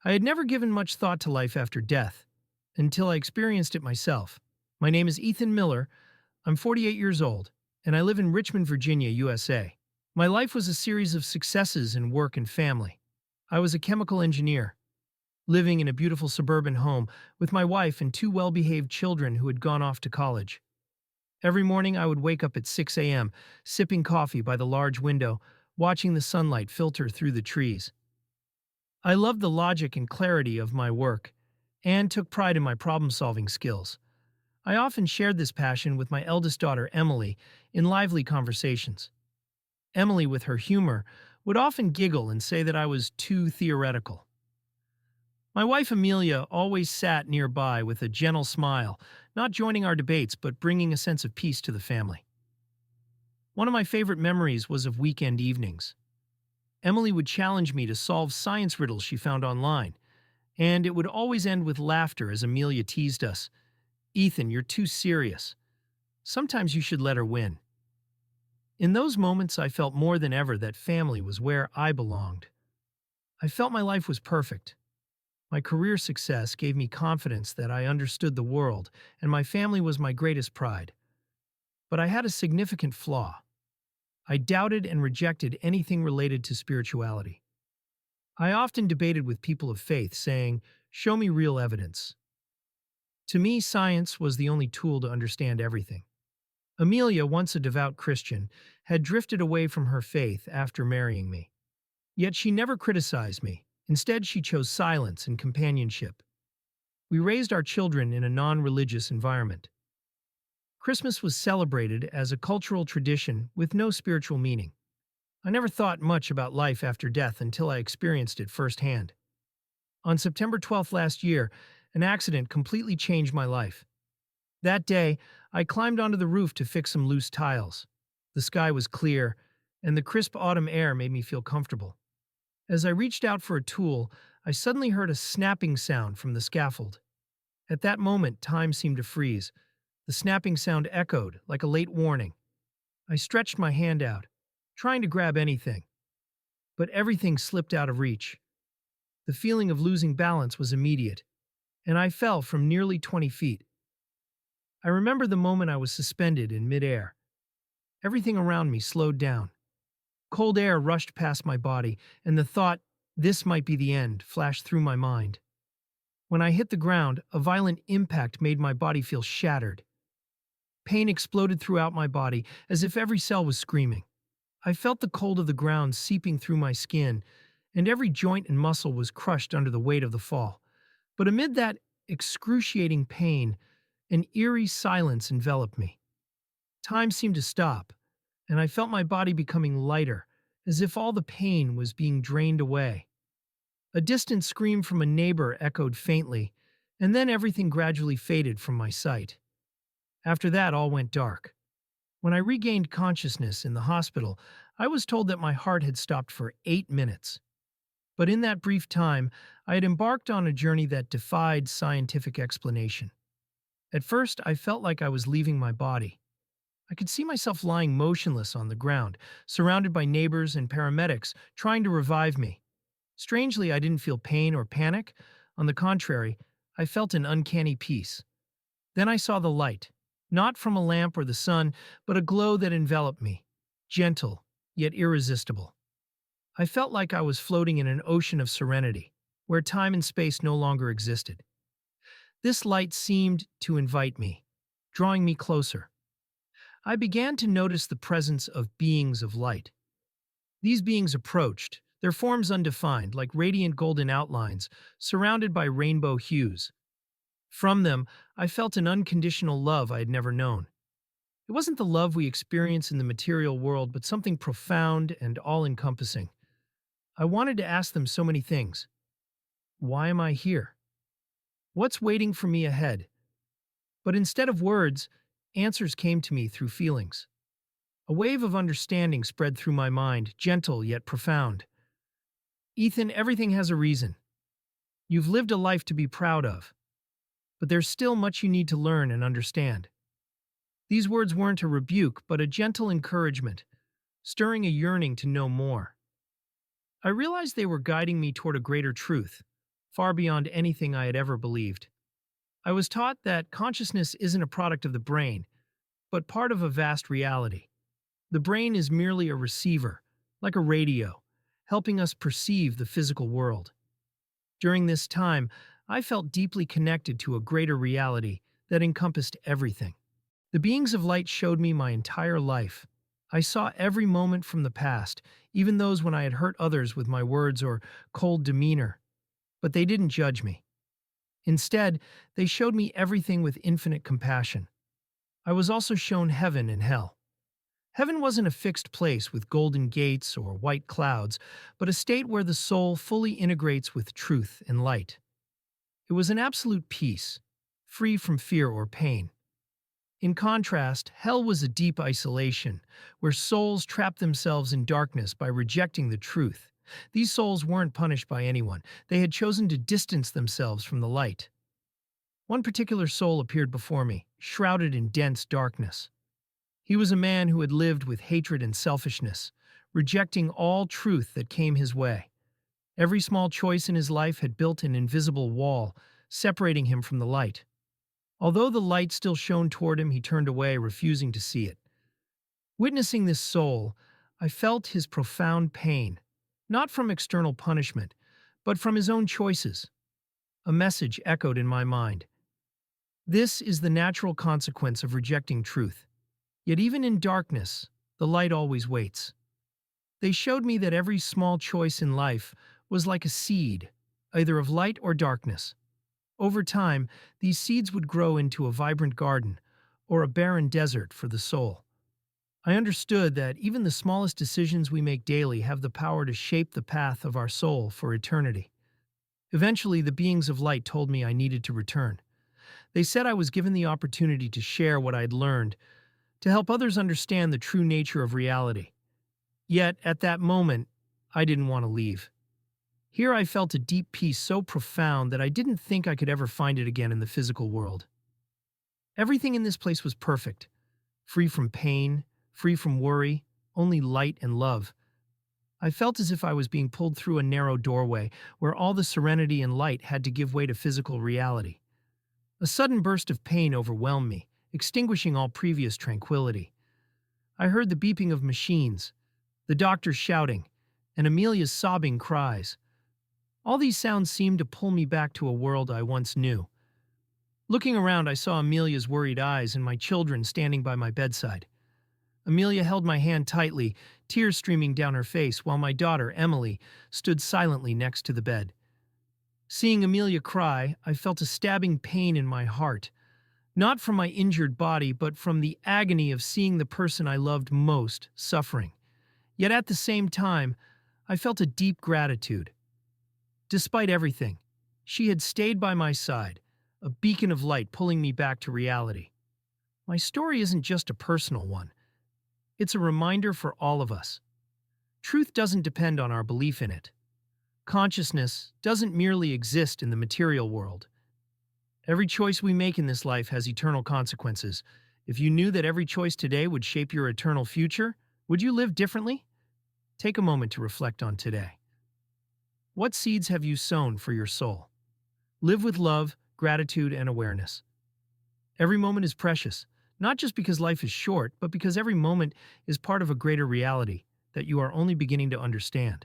I had never given much thought to life after death until I experienced it myself. My name is Ethan Miller. I'm 48 years old, and I live in Richmond, Virginia, USA. My life was a series of successes in work and family. I was a chemical engineer, living in a beautiful suburban home with my wife and two well-behaved children who had gone off to college. Every morning I would wake up at 6 a.m., sipping coffee by the large window, watching the sunlight filter through the trees. I loved the logic and clarity of my work, and took pride in my problem-solving skills. I often shared this passion with my eldest daughter, Emily, in lively conversations. Emily, with her humor, would often giggle and say that I was too theoretical. My wife, Amelia, always sat nearby with a gentle smile, not joining our debates but bringing a sense of peace to the family. One of my favorite memories was of weekend evenings. Emily would challenge me to solve science riddles she found online, and it would always end with laughter as Amelia teased us. "Ethan, you're too serious. Sometimes you should let her win." In those moments, I felt more than ever that family was where I belonged. I felt my life was perfect. My career success gave me confidence that I understood the world, and my family was my greatest pride. But I had a significant flaw. I doubted and rejected anything related to spirituality. I often debated with people of faith, saying, "Show me real evidence." To me, science was the only tool to understand everything. Amelia, once a devout Christian, had drifted away from her faith after marrying me. Yet she never criticized me. Instead, she chose silence and companionship. We raised our children in a non-religious environment. Christmas was celebrated as a cultural tradition with no spiritual meaning. I never thought much about life after death until I experienced it firsthand. On September 12th last year, an accident completely changed my life. That day, I climbed onto the roof to fix some loose tiles. The sky was clear, and the crisp autumn air made me feel comfortable. As I reached out for a tool, I suddenly heard a snapping sound from the scaffold. At that moment, time seemed to freeze. The snapping sound echoed like a late warning. I stretched my hand out, trying to grab anything, but everything slipped out of reach. The feeling of losing balance was immediate, and I fell from nearly 20 feet. I remember the moment I was suspended in midair. Everything around me slowed down. Cold air rushed past my body, and the thought, "This might be the end," flashed through my mind. When I hit the ground, a violent impact made my body feel shattered. Pain exploded throughout my body, as if every cell was screaming. I felt the cold of the ground seeping through my skin, and every joint and muscle was crushed under the weight of the fall. But amid that excruciating pain, an eerie silence enveloped me. Time seemed to stop, and I felt my body becoming lighter, as if all the pain was being drained away. A distant scream from a neighbor echoed faintly, and then everything gradually faded from my sight. After that, all went dark. When I regained consciousness in the hospital, I was told that my heart had stopped for 8 minutes. But in that brief time, I had embarked on a journey that defied scientific explanation. At first, I felt like I was leaving my body. I could see myself lying motionless on the ground, surrounded by neighbors and paramedics trying to revive me. Strangely, I didn't feel pain or panic. On the contrary, I felt an uncanny peace. Then I saw the light. Not from a lamp or the sun, but a glow that enveloped me, gentle, yet irresistible. I felt like I was floating in an ocean of serenity, where time and space no longer existed. This light seemed to invite me, drawing me closer. I began to notice the presence of beings of light. These beings approached, their forms undefined, like radiant golden outlines, surrounded by rainbow hues. From them, I felt an unconditional love I had never known. It wasn't the love we experience in the material world, but something profound and all-encompassing. I wanted to ask them so many things. Why am I here? What's waiting for me ahead? But instead of words, answers came to me through feelings. A wave of understanding spread through my mind, gentle yet profound. "Ethan, everything has a reason. You've lived a life to be proud of. But there's still much you need to learn and understand." These words weren't a rebuke, but a gentle encouragement, stirring a yearning to know more. I realized they were guiding me toward a greater truth. far beyond anything I had ever believed. I was taught that consciousness isn't a product of the brain, but part of a vast reality. The brain is merely a receiver, like a radio, helping us perceive the physical world. During this time, I felt deeply connected to a greater reality that encompassed everything. The beings of light showed me my entire life. I saw every moment from the past, even those when I had hurt others with my words or cold demeanor. But they didn't judge me. Instead, they showed me everything with infinite compassion. I was also shown heaven and hell. Heaven wasn't a fixed place with golden gates or white clouds, but a state where the soul fully integrates with truth and light. It was an absolute peace, free from fear or pain. In contrast, hell was a deep isolation, where souls trapped themselves in darkness by rejecting the truth. These souls weren't punished by anyone. They had chosen to distance themselves from the light. One particular soul appeared before me, shrouded in dense darkness. He was a man who had lived with hatred and selfishness, rejecting all truth that came his way. Every small choice in his life had built an invisible wall, separating him from the light. Although the light still shone toward him, he turned away, refusing to see it. Witnessing this soul, I felt his profound pain, not from external punishment, but from his own choices. A message echoed in my mind. This is the natural consequence of rejecting truth. Yet even in darkness, the light always waits. They showed me that every small choice in life was like a seed, either of light or darkness. Over time, these seeds would grow into a vibrant garden or a barren desert for the soul. I understood that even the smallest decisions we make daily have the power to shape the path of our soul for eternity. Eventually, the beings of light told me I needed to return. They said I was given the opportunity to share what I had learned, to help others understand the true nature of reality. Yet, at that moment, I didn't want to leave. Here I felt a deep peace so profound that I didn't think I could ever find it again in the physical world. Everything in this place was perfect, free from pain, free from worry, only light and love. I felt as if I was being pulled through a narrow doorway where all the serenity and light had to give way to physical reality. A sudden burst of pain overwhelmed me, extinguishing all previous tranquility. I heard the beeping of machines, the doctors shouting, and Amelia's sobbing cries. All these sounds seemed to pull me back to a world I once knew. Looking around, I saw Amelia's worried eyes and my children standing by my bedside. Amelia held my hand tightly, tears streaming down her face, while my daughter, Emily, stood silently next to the bed. Seeing Amelia cry, I felt a stabbing pain in my heart, not from my injured body, but from the agony of seeing the person I loved most suffering. Yet at the same time, I felt a deep gratitude. Despite everything, she had stayed by my side, a beacon of light pulling me back to reality. My story isn't just a personal one. It's a reminder for all of us. Truth doesn't depend on our belief in it. Consciousness doesn't merely exist in the material world. Every choice we make in this life has eternal consequences. If you knew that every choice today would shape your eternal future, would you live differently? Take a moment to reflect on today. What seeds have you sown for your soul? Live with love, gratitude, and awareness. Every moment is precious, not just because life is short, but because every moment is part of a greater reality that you are only beginning to understand.